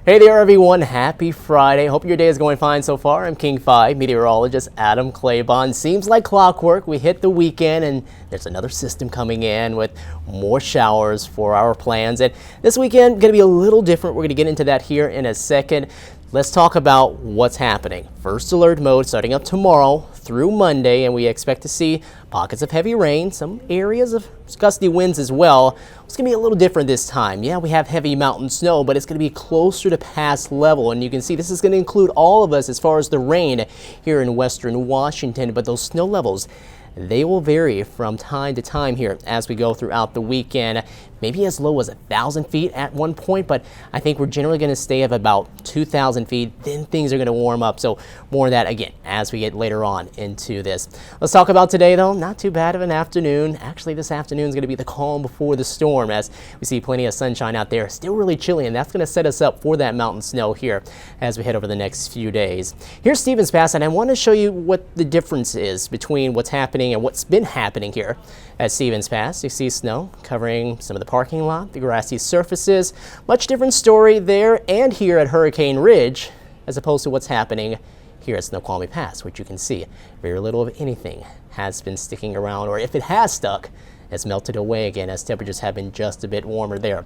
Hey there everyone, happy Friday. Hope your day is going fine so far. I'm King 5 meteorologist Adam Claybon. Seems like clockwork, we hit the weekend and there's another system coming in with more showers for our plans. And this weekend going to be a little different. We're going to get into that here in a second. Let's talk about what's happening. First alert mode starting up tomorrow through Monday, and we expect to see pockets of heavy rain, some areas of gusty winds as well. It's going to be a little different this time. Yeah, we have heavy mountain snow, but it's going to be closer to past level, and you can see this is going to include all of us as far as the rain here in western Washington, but those snow levels, they will vary from time to time here as we go throughout the weekend. Maybe as low as 1,000 feet at one point, but I think we're generally going to stay at about 2,000 feet. Then things are going to warm up. So more of that again as we get later on into this. Let's talk about today though. Not too bad of an afternoon. Actually, this afternoon is going to be the calm before the storm as we see plenty of sunshine out there. Still really chilly, and that's going to set us up for that mountain snow here as we head over the next few days. Here's Stevens Pass, and I want to show you what the difference is between what's happening and what's been happening here at Stevens Pass. You see snow covering some of the parking lot, the grassy surfaces. Much different story there and here at Hurricane Ridge as opposed to what's happening here at Snoqualmie Pass, which you can see very little of anything has been sticking around, or if it has stuck, has melted away again as temperatures have been just a bit warmer there.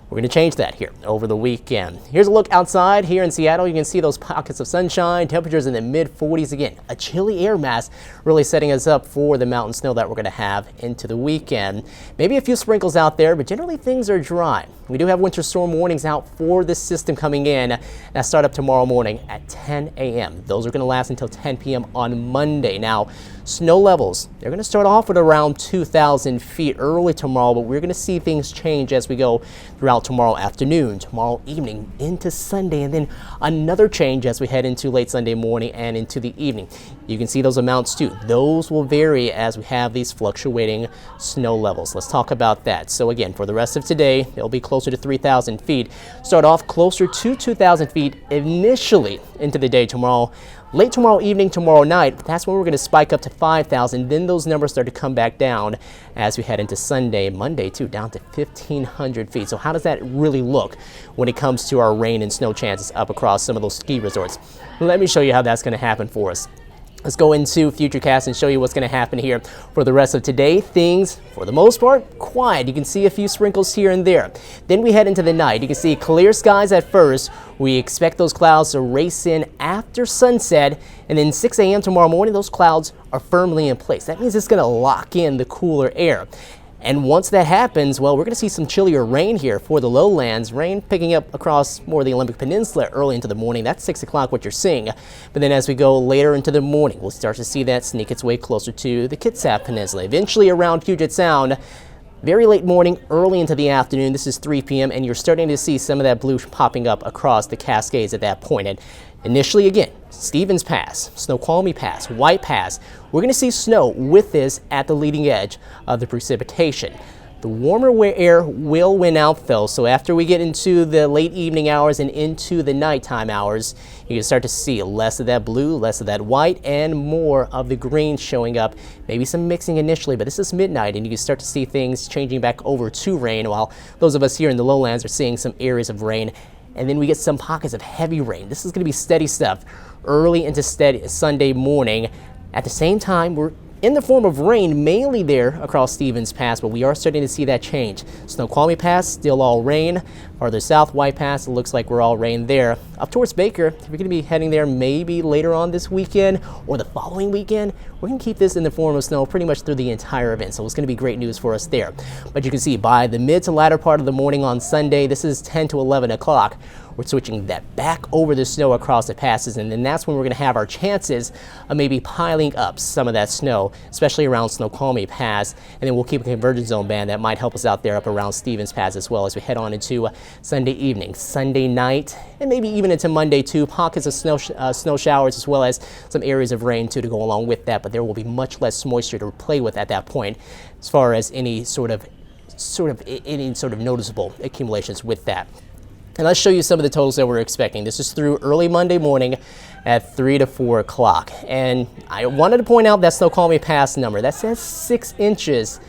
We're going to change that here over the weekend. Here's a look outside here in Seattle. You can see those pockets of sunshine, temperatures in the mid-40s again. A chilly air mass really setting us up for the mountain snow that we're going to have into the weekend. Maybe a few sprinkles out there, but generally things are dry. We do have winter storm warnings out for this system coming in that start up tomorrow morning at 10 a.m. Those are going to last until 10 p.m. on Monday. Now, snow levels, they're going to start off at around 2,000 feet early tomorrow, but we're going to see things change as we go throughout tomorrow afternoon, tomorrow evening, into Sunday, and then another change as we head into late Sunday morning and into the evening. You can see those amounts too. Those will vary as we have these fluctuating snow levels. Let's talk about that. So again, for the rest of today, it'll be closer to 3,000 feet. Start off closer to 2,000 feet initially into the day tomorrow. Late tomorrow evening, tomorrow night, that's when we're going to spike up to 5,000. Then those numbers start to come back down as we head into Sunday, Monday too, down to 1,500 feet. So how does that really look when it comes to our rain and snow chances up across some of those ski resorts? Let me show you how that's going to happen for us. Let's go into Futurecast and show you what's going to happen here for the rest of today. Things, for the most part, quiet. You can see a few sprinkles here and there. Then we head into the night. You can see clear skies at first. We expect those clouds to race in after sunset. And then 6 a.m. tomorrow morning, those clouds are firmly in place. That means it's going to lock in the cooler air. And once that happens, well, we're going to see some chillier rain here for the lowlands. Rain picking up across more of the Olympic Peninsula early into the morning. That's 6 o'clock what you're seeing. But then as we go later into the morning, we'll start to see that sneak its way closer to the Kitsap Peninsula. Eventually around Puget Sound, very late morning, early into the afternoon. This is 3 p.m. and you're starting to see some of that blue popping up across the Cascades at that point. And initially, again, Stevens Pass, Snoqualmie Pass, White Pass, we're going to see snow with this at the leading edge of the precipitation. The warmer air will win out though, so after we get into the late evening hours and into the nighttime hours, you can start to see less of that blue, less of that white, and more of the green showing up. Maybe some mixing initially, but this is midnight and you can start to see things changing back over to rain, while those of us here in the lowlands are seeing some areas of rain. And then we get some pockets of heavy rain. This is going to be steady stuff early into steady Sunday morning. At the same time, we're in the form of rain mainly there across Stevens Pass, but we are starting to see that change. Snoqualmie Pass, still all rain. Farther south, White Pass, it looks like we're all rain there. Up towards Baker, we're going to be heading there maybe later on this weekend or the following weekend. We're going to keep this in the form of snow pretty much through the entire event, so it's going to be great news for us there. But you can see by the mid to latter part of the morning on Sunday, this is 10 to 11 o'clock, we're switching that back over the snow across the passes, and then that's when we're going to have our chances of maybe piling up some of that snow, especially around Snoqualmie Pass, and then we'll keep a convergence zone band that might help us out there up around Stevens Pass as well as we head on into Sunday evening, Sunday night, and maybe even into Monday too. Pockets of snow showers as well as some areas of rain too to go along with that, but there will be much less moisture to play with at that point as far as any sort of noticeable accumulations with that. And let's show you some of the totals that we're expecting. This is through early Monday morning at 3 to 4 o'clock. And I wanted to point out that Snoqualmie Pass number. That says 6 inches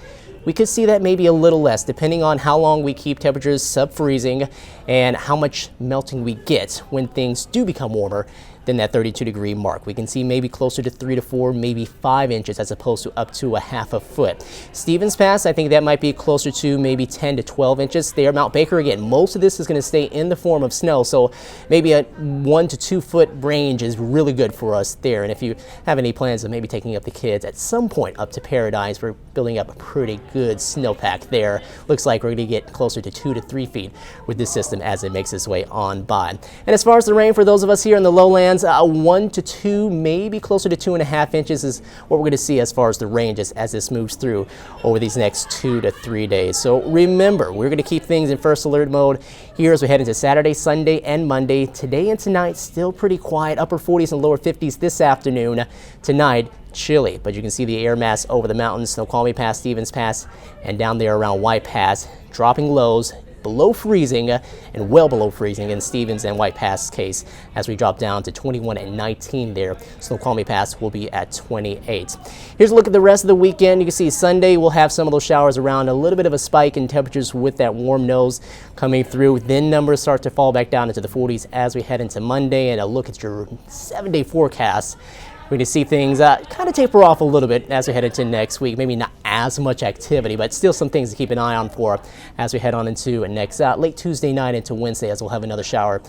we could see that maybe a little less depending on how long we keep temperatures sub-freezing and how much melting we get when things do become warmer than that 32-degree mark. We can see maybe closer to 3 to 4, maybe 5 inches as opposed to up to a half a foot. Stevens Pass, I think that might be closer to maybe 10 to 12 inches there. Mount Baker, again, most of this is going to stay in the form of snow, so maybe a 1 to 2 foot range is really good for us there. And if you have any plans of maybe taking up the kids at some point up to Paradise, we're building up a pretty good snowpack there. Looks like we're going to get closer to 2 to 3 feet with this system as it makes its way on by. And as far as the rain for those of us here in the lowlands, 1 to 2, maybe closer to 2.5 inches is what we're going to see as far as the ranges as this moves through over these next 2 to 3 days. So remember, we're going to keep things in first alert mode here as we head into Saturday, Sunday, and Monday. Today and tonight, still pretty quiet, upper 40s and lower 50s this afternoon. Tonight, chilly, but you can see the air mass over the mountains, Snoqualmie Pass, Stevens Pass, and down there around White Pass, dropping lows below freezing and well below freezing in Stevens and White Pass case as we drop down to 21 and 19 there. Snoqualmie Pass will be at 28. Here's a look at the rest of the weekend. You can see Sunday we'll have some of those showers around, a little bit of a spike in temperatures with that warm nose coming through. Then numbers start to fall back down into the 40s as we head into Monday. And a look at your 7-day forecast. We're going to see things kind of taper off a little bit as we head into next week. Maybe not as much activity, but still some things to keep an eye on for as we head on into next late Tuesday night into Wednesday, as we'll have another shower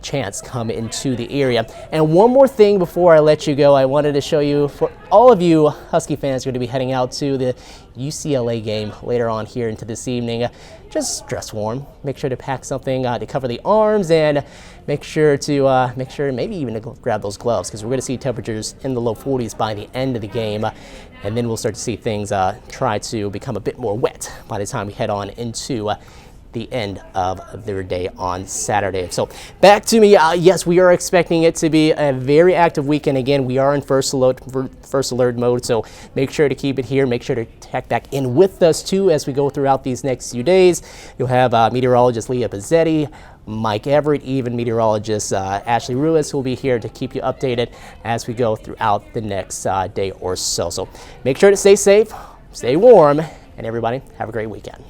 chance come into the area. And one more thing before I let you go, I wanted to show you, for all of you Husky fans who are going to be heading out to the UCLA game later on here into this evening, just dress warm. Make sure to pack something to cover the arms, and make sure maybe even to grab those gloves, because we're going to see temperatures in the low 40s by the end of the game, and then we'll start to see things try to become a bit more wet by the time we head on into the end of their day on Saturday. So back to me. Yes, we are expecting it to be a very active weekend. Again, we are in first alert mode, so make sure to keep it here. Make sure to check back in with us too as we go throughout these next few days. You'll have meteorologist Leah Pizzetti, Mike Everett, even meteorologist Ashley Ruiz, who will be here to keep you updated as we go throughout the next day or so. So make sure to stay safe, stay warm, and everybody have a great weekend.